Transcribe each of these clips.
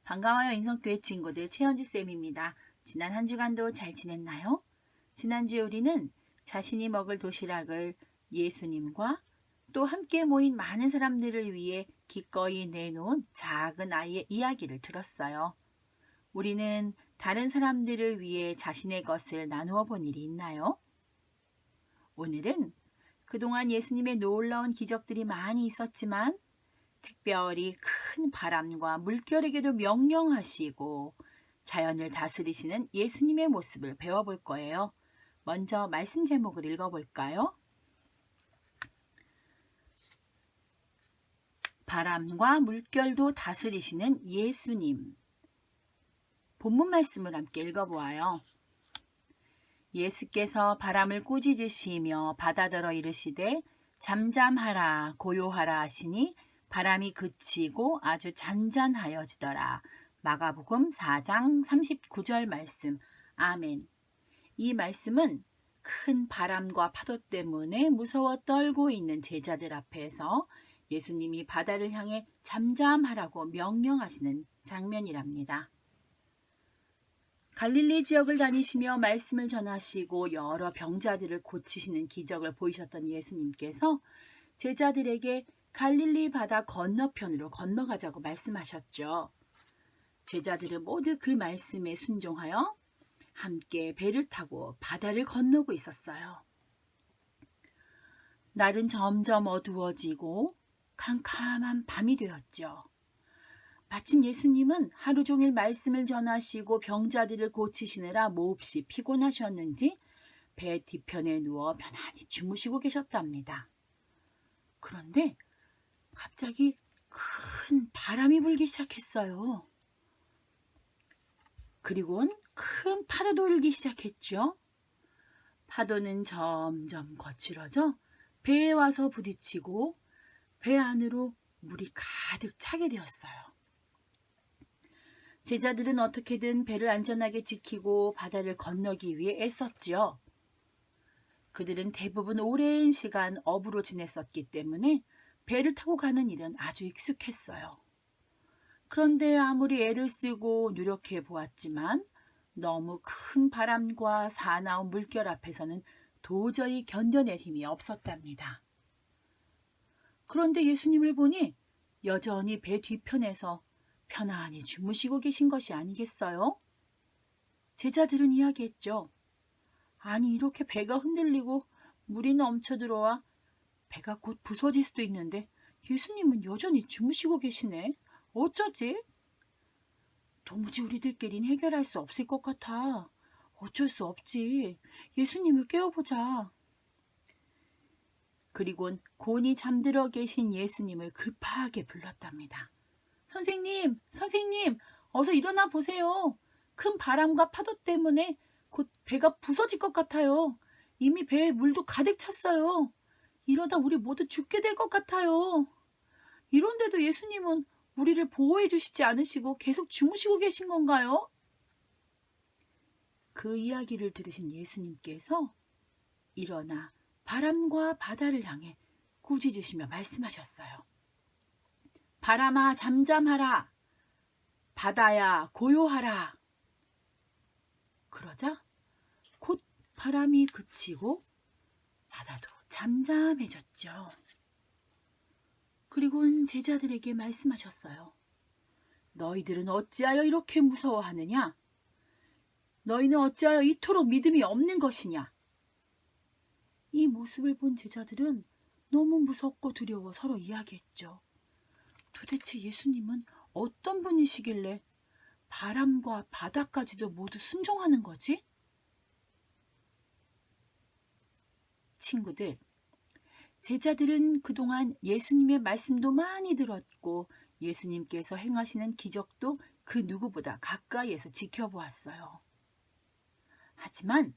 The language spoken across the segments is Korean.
반가워요 인성교회 친구들 최현지쌤입니다. 지난 한 주간도 잘 지냈나요? 지난주에 우리는 자신이 먹을 도시락을 예수님과 또 함께 모인 많은 사람들을 위해 기꺼이 내놓은 작은 아이의 이야기를 들었어요. 우리는 다른 사람들을 위해 자신의 것을 나누어 본 일이 있나요? 오늘은 그동안 예수님의 놀라운 기적들이 많이 있었지만 특별히 큰 바람과 물결에게도 명령하시고 자연을 다스리시는 예수님의 모습을 배워볼 거예요. 먼저 말씀 제목을 읽어볼까요? 바람과 물결도 다스리시는 예수님. 본문 말씀을 함께 읽어보아요. 예수께서 바람을 꾸짖으시며 바다더러 이르시되 잠잠하라 고요하라 하시니 바람이 그치고 아주 잔잔하여지더라. 마가복음 4장 39절 말씀. 아멘. 이 말씀은 큰 바람과 파도 때문에 무서워 떨고 있는 제자들 앞에서 예수님이 바다를 향해 잠잠하라고 명령하시는 장면이랍니다. 갈릴리 지역을 다니시며 말씀을 전하시고 여러 병자들을 고치시는 기적을 보이셨던 예수님께서 제자들에게 갈릴리 바다 건너편으로 건너가자고 말씀하셨죠. 제자들은 모두 그 말씀에 순종하여 함께 배를 타고 바다를 건너고 있었어요. 날은 점점 어두워지고 캄캄한 밤이 되었죠. 마침 예수님은 하루 종일 말씀을 전하시고 병자들을 고치시느라 몹시 피곤하셨는지 배 뒤편에 누워 편안히 주무시고 계셨답니다. 그런데 갑자기 큰 바람이 불기 시작했어요. 그리고는 큰 파도도 일기 시작했죠. 파도는 점점 거칠어져 배에 와서 부딪히고 배 안으로 물이 가득 차게 되었어요. 제자들은 어떻게든 배를 안전하게 지키고 바다를 건너기 위해 애썼죠. 그들은 대부분 오랜 시간 어부로 지냈었기 때문에 배를 타고 가는 일은 아주 익숙했어요. 그런데 아무리 애를 쓰고 노력해 보았지만 너무 큰 바람과 사나운 물결 앞에서는 도저히 견뎌낼 힘이 없었답니다. 그런데 예수님을 보니 여전히 배 뒤편에서 편안히 주무시고 계신 것이 아니겠어요? 제자들은 이야기했죠. 아니 이렇게 배가 흔들리고 물이 넘쳐 들어와 배가 곧 부서질 수도 있는데 예수님은 여전히 주무시고 계시네. 어쩌지? 도무지 우리들끼리는 해결할 수 없을 것 같아. 어쩔 수 없지. 예수님을 깨워보자. 그리곤 곤히 잠들어 계신 예수님을 급하게 불렀답니다. 선생님, 선생님, 어서 일어나 보세요. 큰 바람과 파도 때문에 곧 배가 부서질 것 같아요. 이미 배에 물도 가득 찼어요. 이러다 우리 모두 죽게 될 것 같아요. 이런데도 예수님은 우리를 보호해 주시지 않으시고 계속 주무시고 계신 건가요? 그 이야기를 들으신 예수님께서 일어나 바람과 바다를 향해 꾸짖으시며 말씀하셨어요. 바람아 잠잠하라. 바다야 고요하라. 그러자 곧 바람이 그치고 바다도 잠잠해졌죠. 그리고는 제자들에게 말씀하셨어요. 너희들은 어찌하여 이렇게 무서워하느냐? 너희는 어찌하여 이토록 믿음이 없는 것이냐? 이 모습을 본 제자들은 너무 무섭고 두려워 서로 이야기했죠. 도대체 예수님은 어떤 분이시길래 바람과 바다까지도 모두 순종하는 거지? 친구들, 제자들은 그동안 예수님의 말씀도 많이 들었고 예수님께서 행하시는 기적도 그 누구보다 가까이에서 지켜보았어요. 하지만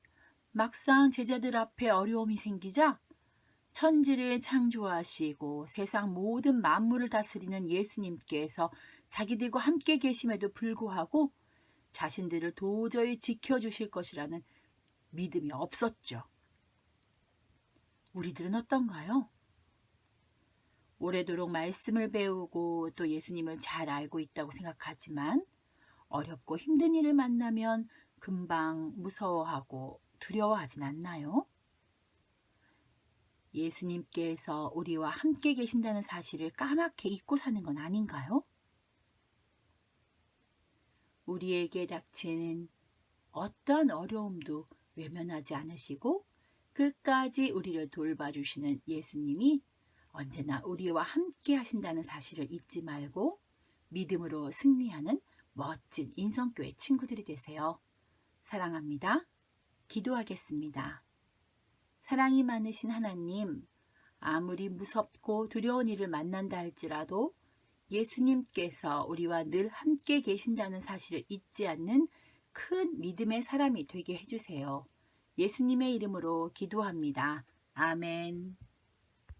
막상 제자들 앞에 어려움이 생기자 천지를 창조하시고 세상 모든 만물을 다스리는 예수님께서 자기들과 함께 계심에도 불구하고 자신들을 도저히 지켜주실 것이라는 믿음이 없었죠. 우리들은 어떤가요? 오래도록 말씀을 배우고 또 예수님을 잘 알고 있다고 생각하지만 어렵고 힘든 일을 만나면 금방 무서워하고 두려워하진 않나요? 예수님께서 우리와 함께 계신다는 사실을 까맣게 잊고 사는 건 아닌가요? 우리에게 닥치는 어떠한 어려움도 외면하지 않으시고 끝까지 우리를 돌봐주시는 예수님이 언제나 우리와 함께 하신다는 사실을 잊지 말고 믿음으로 승리하는 멋진 인성교회 친구들이 되세요. 사랑합니다. 기도하겠습니다. 사랑이 많으신 하나님, 아무리 무섭고 두려운 일을 만난다 할지라도 예수님께서 우리와 늘 함께 계신다는 사실을 잊지 않는 큰 믿음의 사람이 되게 해주세요. 예수님의 이름으로 기도합니다. 아멘.